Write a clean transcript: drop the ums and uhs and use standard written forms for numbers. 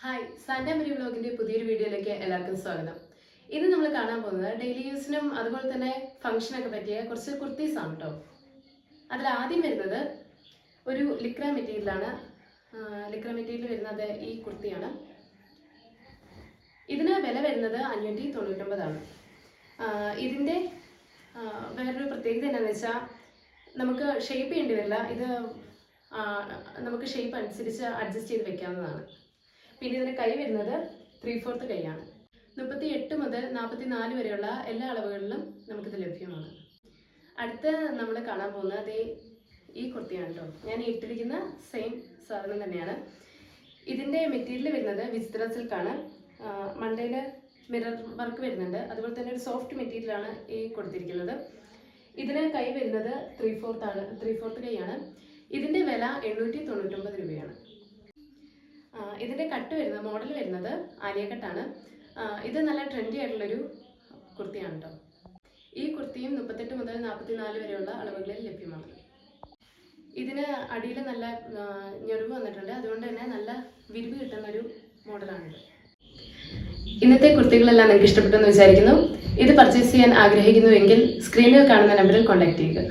Hi, Santa മരി വ്ലോഗിൻ്റെ പുതിയൊരു വീഡിയോയിലേക്ക് എല്ലാവർക്കും സ്വാഗതം. ഇന്ന് നമ്മൾ കാണാൻ പോകുന്നത് ഡെയിലി യൂസിനും അതുപോലെ തന്നെ ഫംഗ്ഷനൊക്കെ പറ്റിയ കുറച്ച് കുർത്തീസാണ് കേട്ടോ. അതിൽ ആദ്യം വരുന്നത് ഒരു ലിക്ര മെറ്റീരിയലാണ്. ലിക്ര മെറ്റീരിയൽ വരുന്നത് ഈ കുർത്തിയാണ്. ഇതിന് വില വരുന്നത് 599. ഇതിൻ്റെ വേറൊരു പ്രത്യേകത എന്താണെന്ന് വെച്ചാൽ നമുക്ക് ഷേപ്പ് ചെയ്യേണ്ടി വരില്ല. ഇത് നമുക്ക് ഷേപ്പ് അനുസരിച്ച് അഡ്ജസ്റ്റ് ചെയ്ത് വെക്കാവുന്നതാണ്. പിന്നെ ഇതിന് കൈ വരുന്നത് 3/4 കൈയാണ്. 38 മുതൽ 44 വരെയുള്ള എല്ലാ അളവുകളിലും നമുക്കിത് ലഭ്യമാണ്. അടുത്ത് നമ്മൾ കാണാൻ പോകുന്നത് ഈ കുർത്തിയാണ് കേട്ടോ. ഞാൻ ഇട്ടിരിക്കുന്ന സെയിം സാധനം തന്നെയാണ്. ഇതിൻ്റെ മെറ്റീരിയൽ വരുന്നത് വിചിത്ര സിൽക്കാണ്. മണ്ടയിൽ മിറർ വർക്ക് വരുന്നുണ്ട്. അതുപോലെ തന്നെ ഒരു സോഫ്റ്റ് മെറ്റീരിയലാണ് ഈ കൊടുത്തിരിക്കുന്നത്. ഇതിന് കൈ വരുന്നത് 3/4 കൈയാണ്. ഇതിൻ്റെ വില 899 രൂപയാണ്. ഇതിൻ്റെ കട്ട് വരുന്നത് മോഡൽ വരുന്നത് ആലിയ കട്ടാണ്. ഇത് നല്ല ട്രെൻഡി ആയിട്ടുള്ളൊരു കുർത്തിയാണ് കേട്ടോ. ഈ കുർത്തിയും 38 മുതൽ 44 വരെയുള്ള അളവുകളിൽ ലഭ്യമാണ്. ഇതിന് അടിയിൽ നല്ല ഞെറിവ് വന്നിട്ടുണ്ട്. അതുകൊണ്ട് തന്നെ നല്ല വിരിവ് കിട്ടുന്നൊരു മോഡലാണിത്. ഇന്നത്തെ കുർത്തികളെല്ലാം നിങ്ങൾക്ക് ഇഷ്ടപ്പെട്ടെന്ന് വിചാരിക്കുന്നു. ഇത് പർച്ചേസ് ചെയ്യാൻ ആഗ്രഹിക്കുന്നുവെങ്കിൽ സ്ക്രീനിൽ കാണുന്ന നമ്പറിൽ കോൺടാക്ട് ചെയ്യുക.